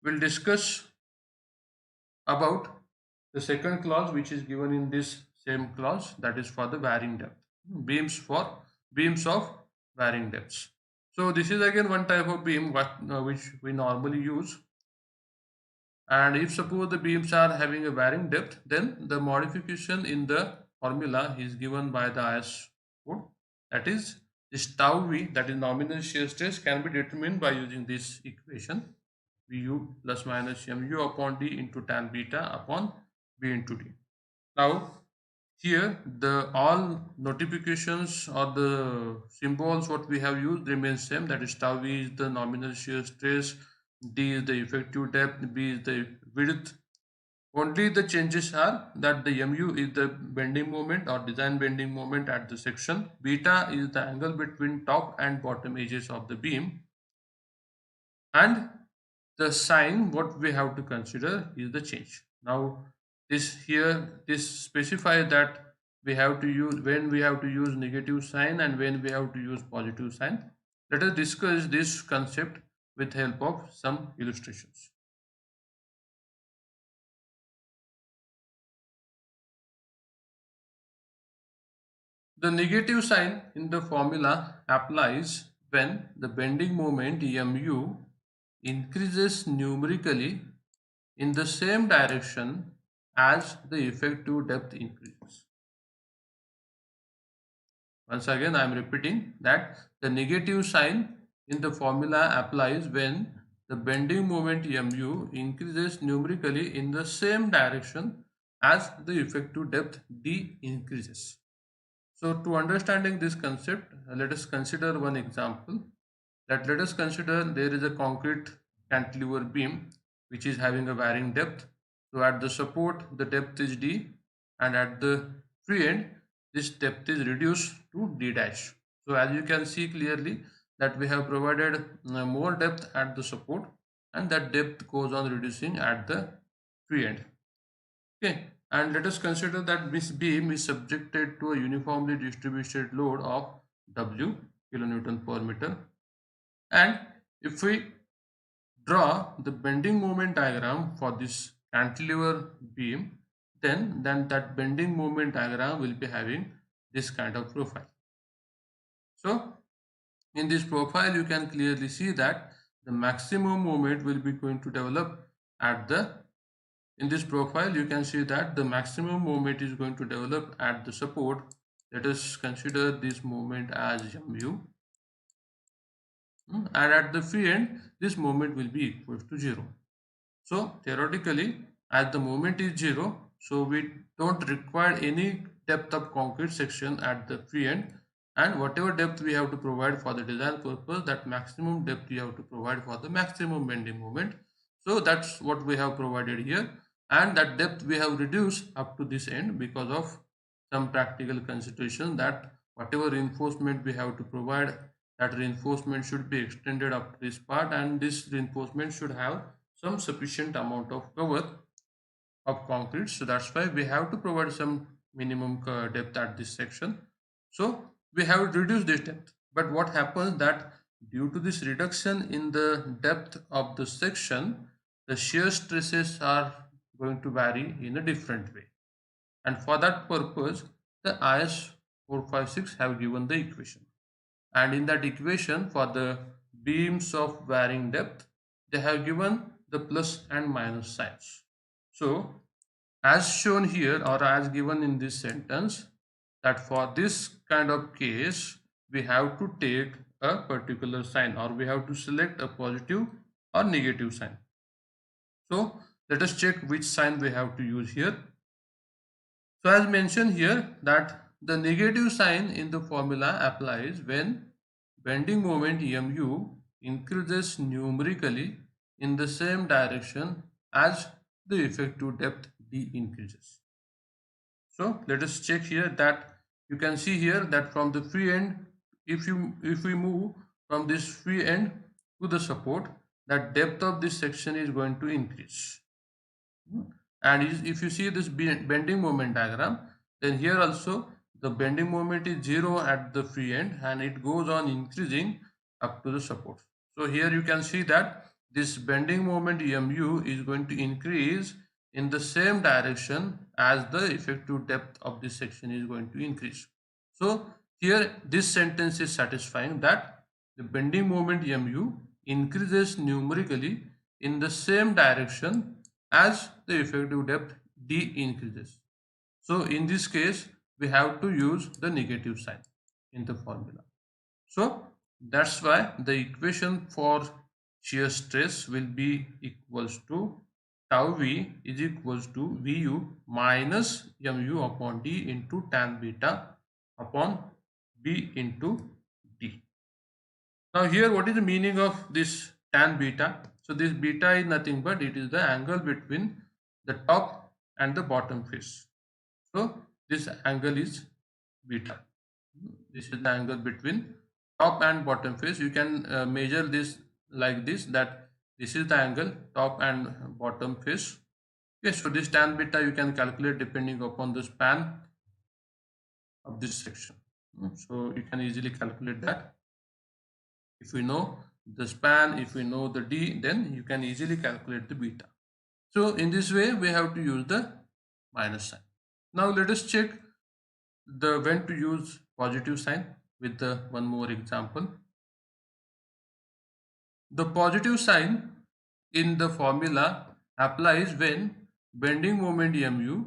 we'll discuss about the second clause which is given in this same clause, that is for the varying depth. Beams of varying depths. So this is again one type of beam which we normally use. And if suppose the beams are having a varying depth, then the modification in the formula is given by the IS code. That is, this tau v, that is nominal shear stress, can be determined by using this equation, Vu plus minus mu upon d into tan beta upon b into d. Now here the all notifications or the symbols what we have used remains same, that is tau v is the nominal shear stress, d is the effective depth, b is the width. Only the changes are that the mu is the bending moment or design bending moment at the section, beta is the angle between top and bottom edges of the beam, and the sign what we have to consider is the change. Now this specifies that we have to use when we have to use negative sign and when we have to use positive sign. Let us discuss this concept with help of some illustrations. The negative sign in the formula applies when the bending moment mu increases numerically in the same direction as the effective depth increases. Once again, I am repeating that the negative sign in the formula applies when the bending moment mu increases numerically in the same direction as the effective depth d increases. So to understanding this concept, let us consider one example. Let us consider there is a concrete cantilever beam which is having a varying depth. So at the support the depth is d, and at the free end this depth is reduced to d dash. So as you can see clearly that we have provided more depth at the support, and that depth goes on reducing at the free end. Okay, and let us consider that this beam is subjected to a uniformly distributed load of W kilonewton per meter. And if we draw the bending moment diagram for this cantilever beam, then that bending moment diagram will be having this kind of profile. So in this profile you can clearly see that the maximum moment will be going to develop at the in this profile you can see that the maximum moment is going to develop at the support. Let us consider this moment as mu, and at the free end this moment will be equal to 0. So theoretically, as the moment is 0, so we don't require any depth of concrete section at the free end, and whatever depth we have to provide for the design purpose, that maximum depth we have to provide for the maximum bending moment. So that's what we have provided here, and that depth we have reduced up to this end because of some practical consideration that whatever reinforcement we have to provide, that reinforcement should be extended up to this part, and this reinforcement should have some sufficient amount of cover of concrete. So that's why we have to provide some minimum depth at this section. So we have reduced this depth, but what happens that due to this reduction in the depth of the section, the shear stresses are going to vary in a different way, and for that purpose the IS 456 have given the equation, and in that equation for the beams of varying depth they have given the plus and minus signs. So as shown here or as given in this sentence, that for this kind of case we have to take a particular sign, or we have to select a positive or negative sign. So let us check which sign we have to use here. So as mentioned here that the negative sign in the formula applies when bending moment mu increases numerically in the same direction as the effective depth d increases. So let us check here that you can see here that from the free end, if we move from this free end to the support, that depth of this section is going to increase. And if you see this bending moment diagram, then here also the bending moment is 0 at the free end and it goes on increasing up to the support. So here you can see that this bending moment mu is going to increase in the same direction as the effective depth of this section is going to increase. So here this sentence is satisfying that the bending moment mu increases numerically in the same direction as the effective depth d increases. So in this case, we have to use the negative sign in the formula. So that's why the equation for shear stress will be equals to tau v is equals to Vu minus mu upon d into tan beta upon b into d. Now here, what is the meaning of this tan beta? So this beta is nothing but it is the angle between the top and the bottom face. So this angle is beta. This is the angle between top and bottom face. You can measure this like this, that this is the angle top and bottom face. Yes, so this tan beta you can calculate depending upon the span of this section. So you can easily calculate that. If we know the span, if we know the d, then you can easily calculate the beta. So in this way, we have to use the minus sign. Now let us check the when to use positive sign with the one more example. The positive sign in the formula applies when bending moment mu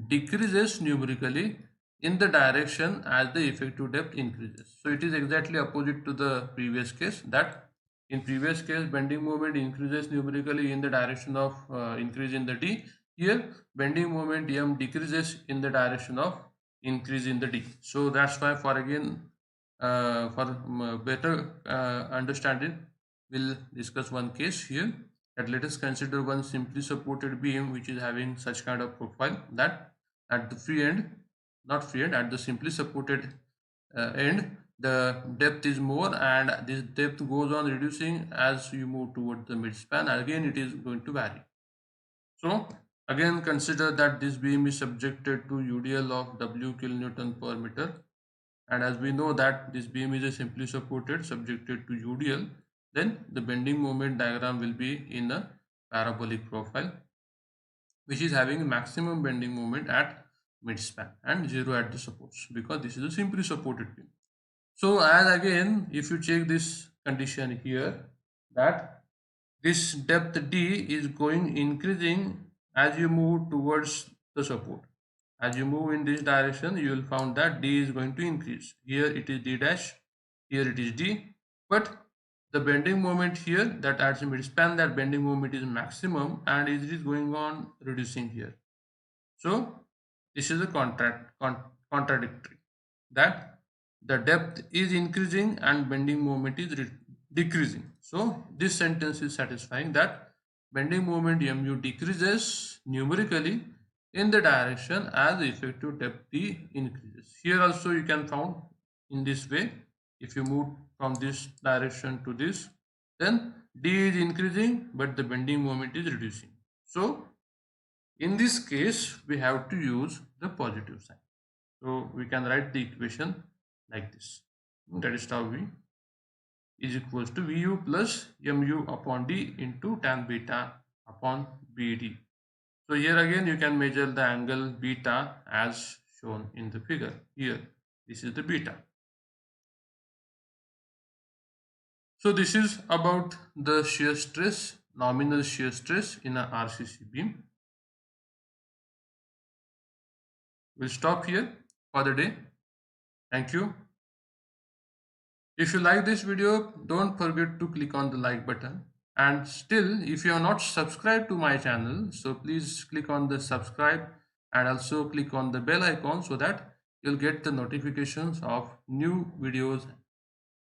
decreases numerically in the direction as the effective depth increases. So it is exactly opposite to the previous case, that in previous case bending moment increases numerically in the direction of increase in the d. Here bending moment m decreases in the direction of increase in the d. So that's why for better understanding, we'll discuss one case here. That let us consider one simply supported beam which is having such kind of profile that at the free end, not free end, at the simply supported end, the depth is more, and this depth goes on reducing as you move towards the midspan. Again, it is going to vary. So again, consider that this beam is subjected to UDL of W kilonewton per meter, and as we know that this beam is a simply supported subjected to UDL, then the bending moment diagram will be in a parabolic profile which is having maximum bending moment at midspan and zero at the supports, because this is a simply supported beam. So as again, if you check this condition here, that this depth d is going increasing as you move towards the support. As you move in this direction, you will find that d is going to increase. Here it is d dash, here it is d, but the bending moment here, that at the midspan, that bending moment is maximum and it is going on reducing here. So this is a contradictory, that the depth is increasing and bending moment is decreasing. So this sentence is satisfying that bending moment mu decreases numerically in the direction as the effective depth d increases. Here also you can found in this way. If you move from this direction to this, then d is increasing but the bending moment is reducing. So in this case, we have to use the positive sign. So we can write the equation like this. That is tau v is equals to Vu plus mu upon d into tan beta upon bd. So here again you can measure the angle beta as shown in the figure. Here this is the beta. So this is about the shear stress, nominal shear stress in a RCC beam. We'll stop here for the day. Thank you. If you like this video, don't forget to click on the like button. And still, if you are not subscribed to my channel, so please click on the subscribe and also click on the bell icon so that you'll get the notifications of new videos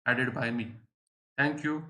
added by me. Thank you.